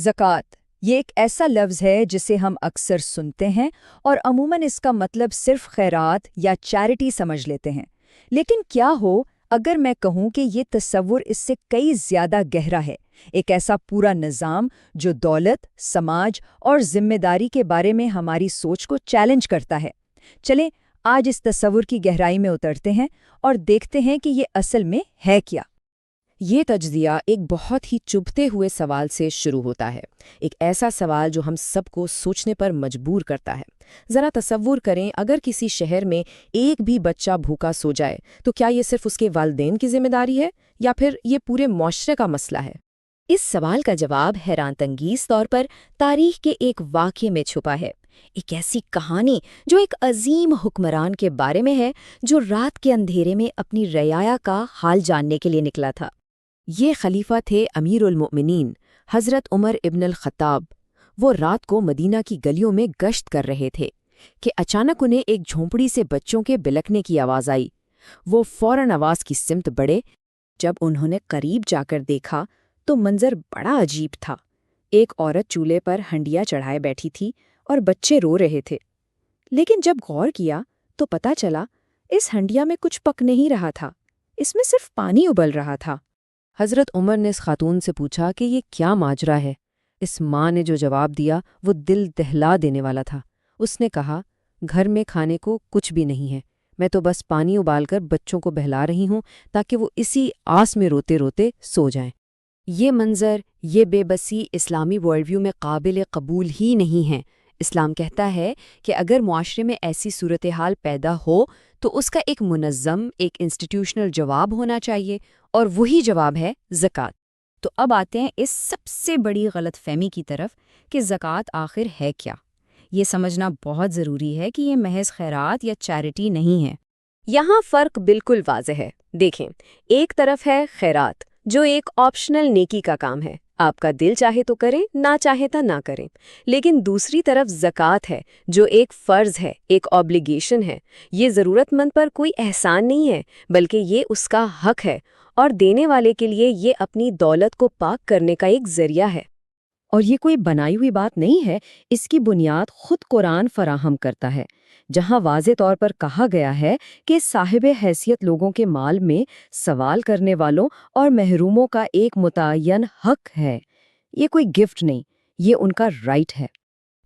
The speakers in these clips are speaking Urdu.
زکوٰۃ یہ ایک ایسا لفظ ہے جسے ہم اکثر سنتے ہیں اور عموماً اس کا مطلب صرف خیرات یا چیریٹی سمجھ لیتے ہیں۔ لیکن کیا ہو اگر میں کہوں کہ یہ تصور اس سے کئی زیادہ گہرا ہے، ایک ایسا پورا نظام جو دولت، سماج اور ذمہ داری کے بارے میں ہماری سوچ کو چیلنج کرتا ہے۔ چلیں آج اس تصور کی گہرائی میں اترتے ہیں اور دیکھتے ہیں کہ یہ اصل میں ہے کیا۔ یہ تجزیہ ایک بہت ہی چبھتے ہوئے سوال سے شروع ہوتا ہے، ایک ایسا سوال جو ہم سب کو سوچنے پر مجبور کرتا ہے۔ ذرا تصور کریں، اگر کسی شہر میں ایک بھی بچہ بھوکا سو جائے تو کیا یہ صرف اس کے والدین کی ذمہ داری ہے یا پھر یہ پورے معاشرے کا مسئلہ ہے؟ اس سوال کا جواب حیران انگیز طور پر تاریخ کے ایک واقعے میں چھپا ہے، ایک ایسی کہانی جو ایک عظیم حکمران کے بارے میں ہے جو رات کے اندھیرے میں اپنی رعایا کا حال جاننے کے لیے نکلا تھا۔ یہ خلیفہ تھے امیر المؤمنین حضرت عمر ابن الخطاب۔ وہ رات کو مدینہ کی گلیوں میں گشت کر رہے تھے کہ اچانک انہیں ایک جھونپڑی سے بچوں کے بلکنے کی آواز آئی۔ وہ فوراً آواز کی سمت بڑھے۔ جب انہوں نے قریب جا کر دیکھا تو منظر بڑا عجیب تھا۔ ایک عورت چولہے پر ہنڈیا چڑھائے بیٹھی تھی اور بچے رو رہے تھے، لیکن جب غور کیا تو پتہ چلا اس ہنڈیا میں کچھ پک نہیں رہا تھا، اس میں صرف پانی ابل رہا تھا۔ حضرت عمر نے اس خاتون سے پوچھا کہ یہ کیا ماجرا ہے؟ اس ماں نے جو جواب دیا وہ دل دہلا دینے والا تھا۔ اس نے کہا، گھر میں کھانے کو کچھ بھی نہیں ہے، میں تو بس پانی ابال کر بچوں کو بہلا رہی ہوں تاکہ وہ اسی آس میں روتے روتے سو جائیں۔ یہ منظر، یہ بے بسی اسلامی ورلڈ ویو میں قابل قبول ہی نہیں ہے۔ اسلام کہتا ہے کہ اگر معاشرے میں ایسی صورتحال پیدا ہو تو اس کا ایک منظم، ایک انسٹیٹیوشنل جواب ہونا چاہیے، اور وہی جواب ہے زکوٰۃ۔ تو اب آتے ہیں اس سب سے بڑی غلط فہمی کی طرف کہ زکوٰۃ آخر ہے کیا۔ یہ سمجھنا بہت ضروری ہے کہ یہ محض خیرات یا چیریٹی نہیں ہے۔ یہاں فرق بالکل واضح ہے۔ دیکھیں، ایک طرف ہے خیرات، جو ایک آپشنل نیکی کا کام ہے، آپ کا دل چاہے تو کریں، نہ چاہے تو نہ کریں۔ لیکن دوسری طرف زکوٰۃ ہے، جو ایک فرض ہے، ایک آبلیگیشن ہے۔ یہ ضرورت مند پر کوئی احسان نہیں ہے، بلکہ یہ اس کا حق ہے، اور دینے والے کے لیے یہ اپنی دولت کو پاک کرنے کا ایک ذریعہ ہے۔ اور یہ کوئی بنائی ہوئی بات نہیں ہے، اس کی بنیاد خود قرآن فراہم کرتا ہے، جہاں واضح طور پر کہا گیا ہے کہ صاحب حیثیت لوگوں کے مال میں سوال کرنے والوں اور محروموں کا ایک متعین حق ہے۔ یہ کوئی گفٹ نہیں، یہ ان کا رائٹ ہے۔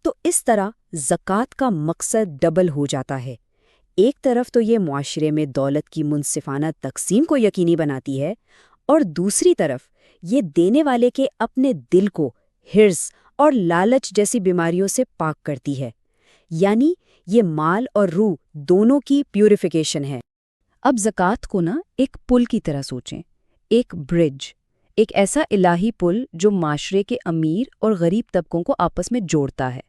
تو اس طرح زکوٰۃ کا مقصد ڈبل ہو جاتا ہے۔ ایک طرف تو یہ معاشرے میں دولت کی منصفانہ تقسیم کو یقینی بناتی ہے، اور دوسری طرف یہ دینے والے کے اپنے دل کو حرص اور لالچ جیسی بیماریوں سے پاک کرتی ہے۔ یعنی یہ مال اور روح دونوں کی پیوریفیکیشن ہے۔ اب زکوٰۃ کو ایک پل کی طرح سوچیں، ایک برج، ایک ایسا الہی پل جو معاشرے کے امیر اور غریب طبقوں کو آپس میں جوڑتا ہے۔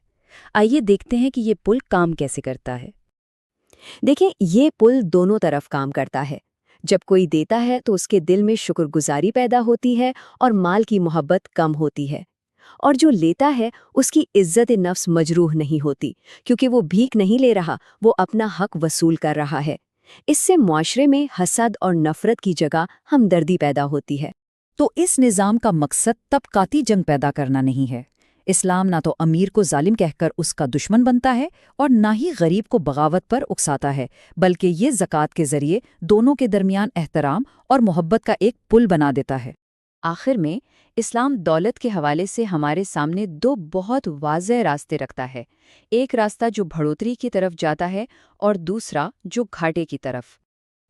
آئیے دیکھتے ہیں کہ یہ پل کام کیسے کرتا ہے۔ دیکھیں، یہ پل دونوں طرف کام کرتا ہے۔ جب کوئی دیتا ہے تو اس کے دل میں شکر گزاری پیدا ہوتی ہے اور مال کی محبت کم ہوتی ہے، اور جو لیتا ہے اس کی عزت نفس مجروح نہیں ہوتی، کیونکہ وہ بھیک نہیں لے رہا، وہ اپنا حق وصول کر رہا ہے۔ اس سے معاشرے میں حسد اور نفرت کی جگہ ہمدردی پیدا ہوتی ہے۔ تو اس نظام کا مقصد طبقاتی جنگ پیدا کرنا نہیں ہے۔ اسلام نہ تو امیر کو ظالم کہہ کر اس کا دشمن بنتا ہے اور نہ ہی غریب کو بغاوت پر اکساتا ہے، بلکہ یہ زکوٰۃ کے ذریعے دونوں کے درمیان احترام اور محبت کا ایک پل بنا دیتا ہے۔ آخر میں اسلام دولت کے حوالے سے ہمارے سامنے دو بہت واضح راستے رکھتا ہے، ایک راستہ جو بڑھوتری کی طرف جاتا ہے اور دوسرا جو گھاٹے کی طرف۔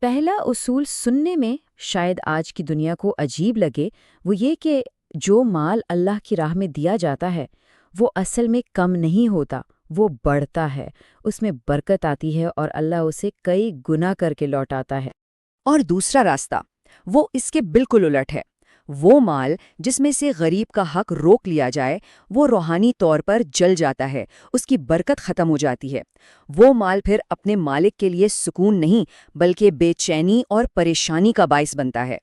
پہلا اصول سننے میں شاید آج کی دنیا کو عجیب لگے، وہ یہ کہ جو مال اللہ کی راہ میں دیا جاتا ہے وہ اصل میں کم نہیں ہوتا، وہ بڑھتا ہے، اس میں برکت آتی ہے اور اللہ اسے کئی گنا کر کے لوٹاتا ہے۔ اور دوسرا راستہ وہ اس کے بالکل الٹ ہے۔ وہ مال جس میں سے غریب کا حق روک لیا جائے وہ روحانی طور پر جل جاتا ہے، اس کی برکت ختم ہو جاتی ہے۔ وہ مال پھر اپنے مالک کے لیے سکون نہیں بلکہ بے چینی اور پریشانی کا باعث بنتا ہے۔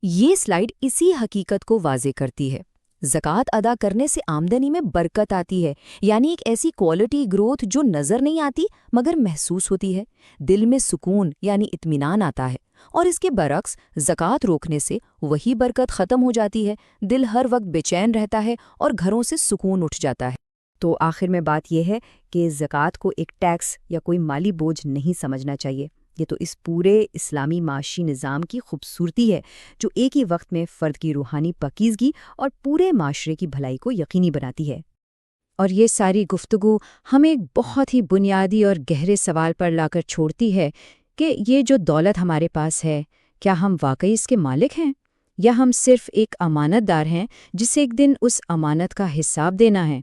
یہ سلائیڈ اسی حقیقت کو واضح کرتی ہے۔ زکوٰۃ ادا کرنے سے آمدنی میں برکت آتی ہے، یعنی ایک ایسی کوالٹی گروتھ جو نظر نہیں آتی مگر محسوس ہوتی ہے۔ دل میں سکون یعنی اطمینان آتا ہے، اور اس کے برعکس زکوٰۃ روکنے سے وہی برکت ختم ہو جاتی ہے، دل ہر وقت بے چین رہتا ہے اور گھروں سے سکون اٹھ جاتا ہے۔ تو آخر میں بات یہ ہے کہ زکوٰۃ کو ایک ٹیکس یا کوئی مالی بوجھ نہیں سمجھنا چاہیے۔ یہ تو اس پورے اسلامی معاشی نظام کی خوبصورتی ہے جو ایک ہی وقت میں فرد کی روحانی پاکیزگی اور پورے معاشرے کی بھلائی کو یقینی بناتی ہے۔ اور یہ ساری گفتگو ہمیں ایک بہت ہی بنیادی اور گہرے سوال پر لا کر چھوڑتی ہے کہ یہ جو دولت ہمارے پاس ہے، کیا ہم واقعی اس کے مالک ہیں، یا ہم صرف ایک امانت دار ہیں جسے ایک دن اس امانت کا حساب دینا ہے؟